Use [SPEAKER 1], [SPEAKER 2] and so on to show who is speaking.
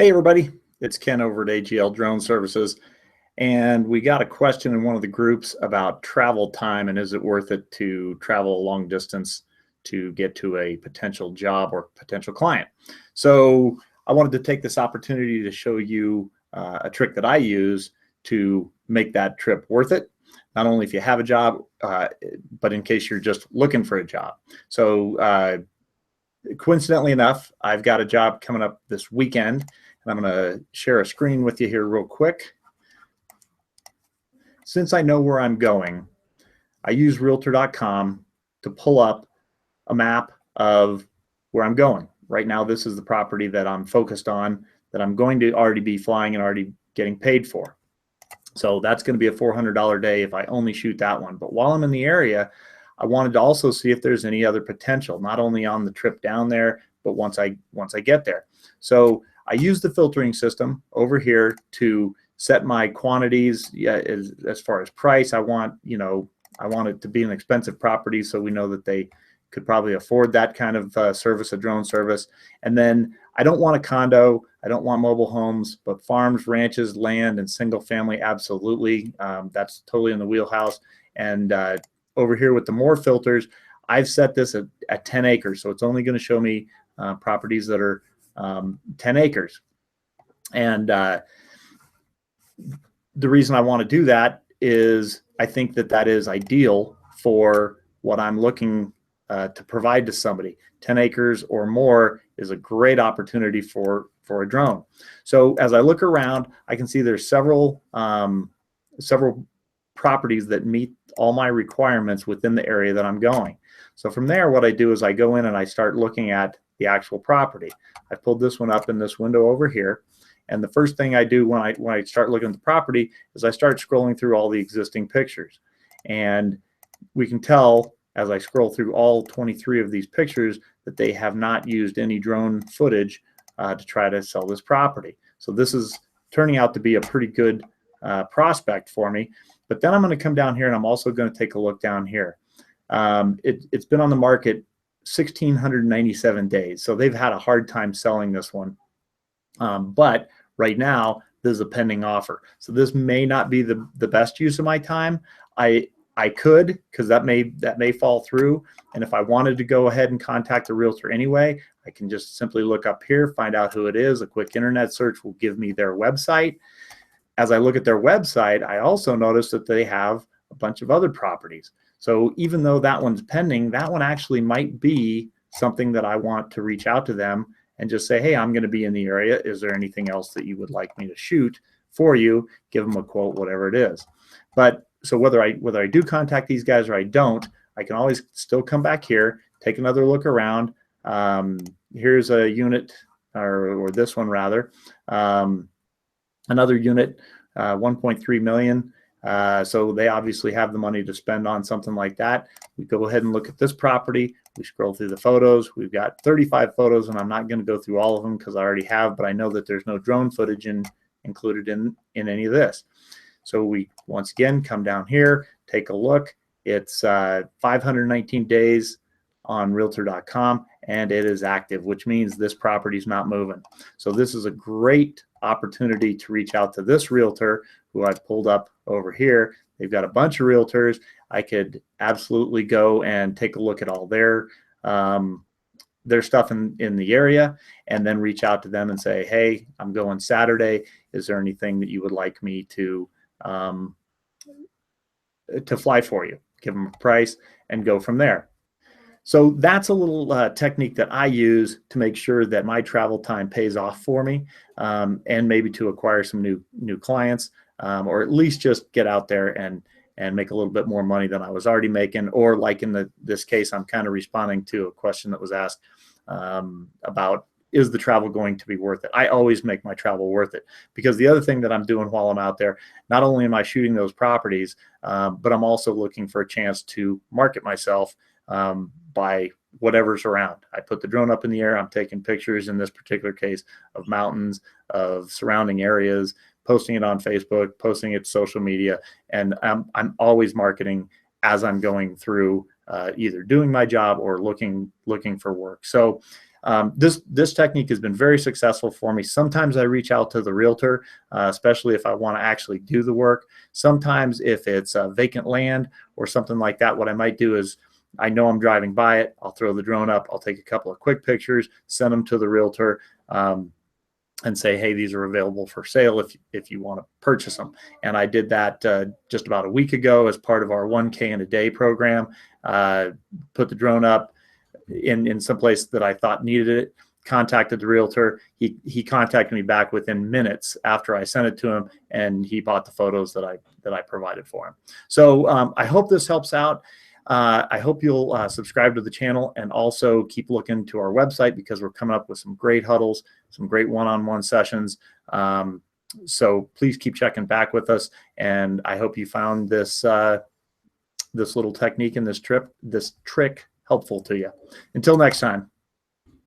[SPEAKER 1] Hey everybody, it's Ken over at AGL Drone Services, and we got a question in one of the groups about travel time and is it worth it to travel a long distance to get to a potential job or potential client. So I wanted to take this opportunity to show you a trick that I use to make that trip worth it, not only if you have a job, but in case you're just looking for a job. So coincidentally enough, I've got a job coming up this weekend, and I'm going to share a screen with you here real quick. Since I know where I'm going, I use realtor.com to pull up a map of where I'm going. Right now, this is the property that I'm focused on, that I'm going to already be flying and already getting paid for. So that's going to be a $400 day if I only shoot that one. But while I'm in the area, I wanted to also see if there's any other potential, not only on the trip down there, but once I get there. So I use the filtering system over here to set my quantities. As far as price, I want it to be an expensive property, so we know that they could probably afford that kind of service, a drone service. And then I don't want a condo, I don't want mobile homes, but farms, ranches, land, and single family, absolutely. That's totally in the wheelhouse. And over here with the more filters, I've set this at 10 acres. So it's only going to show me properties that are 10 acres. And the reason I want to do that is I think that is ideal for what I'm looking to provide to somebody. 10 acres or more is a great opportunity for a drone. So as I look around, I can see there's several properties that meet all my requirements within the area that I'm going. So from there, what I do is I go in and I start looking at the actual property. I pulled this one up in this window over here. And the first thing I do when I start looking at the property is I start scrolling through all the existing pictures. And we can tell as I scroll through all 23 of these pictures that they have not used any drone footage to try to sell this property. So this is turning out to be a pretty good prospect for me. But then I'm going to come down here and I'm also going to take a look down here. It's been on the market 1,697 days. So they've had a hard time selling this one. But right now, there's a pending offer. So this may not be the best use of my time. I could, because that may fall through. And if I wanted to go ahead and contact the realtor anyway, I can just simply look up here, find out who it is. A quick internet search will give me their website. As I look at their website, I also notice that they have a bunch of other properties. So even though that one's pending, that one actually might be something that I want to reach out to them and just say, hey, I'm going to be in the area. Is there anything else that you would like me to shoot for you? Give them a quote, whatever it is. But so whether I do contact these guys or I don't, I can always still come back here, take another look around. Here's a unit, or this one rather. Another unit, 1.3 million. So they obviously have the money to spend on something like that. We go ahead and look at this property. We scroll through the photos. We've got 35 photos, and I'm not going to go through all of them because I already have, but I know that there's no drone footage included in any of this. So we once again come down here, take a look. It's 519 days on realtor.com, and it is active, which means this property is not moving. So this is a great opportunity to reach out to this realtor who I've pulled up over here. They've got a bunch of realtors. I could absolutely go and take a look at all their stuff in the area, and then reach out to them and say, hey, I'm going Saturday. Is there anything that you would like me to fly for you? Give them a price and go from there. So that's a little technique that I use to make sure that my travel time pays off for me, and maybe to acquire some new clients, or at least just get out there and make a little bit more money than I was already making. Or like in this case, I'm kind of responding to a question that was asked about, is the travel going to be worth it? I always make my travel worth it, because the other thing that I'm doing while I'm out there, not only am I shooting those properties, but I'm also looking for a chance to market myself by whatever's around. I put the drone up in the air. I'm taking pictures, in this particular case, of mountains, of surrounding areas, posting it on Facebook, posting it to social media, and I'm always marketing as I'm going through either doing my job or looking for work. So This technique has been very successful for me. Sometimes I reach out to the realtor, especially if I want to actually do the work. Sometimes if it's vacant land or something like that, what I might do is, I know I'm driving by it, I'll throw the drone up, I'll take a couple of quick pictures, send them to the realtor, and say, hey, these are available for sale if you want to purchase them. And I did that just about a week ago as part of our 1K in a day program. Put the drone up in some place that I thought needed it, contacted the realtor. He contacted me back within minutes after I sent it to him, and he bought the photos that I provided for him. So I hope this helps out. I hope you'll subscribe to the channel, and also keep looking to our website, because we're coming up with some great huddles, some great one-on-one sessions. So please keep checking back with us, and I hope you found this this little technique and this trick helpful to you. Until next time.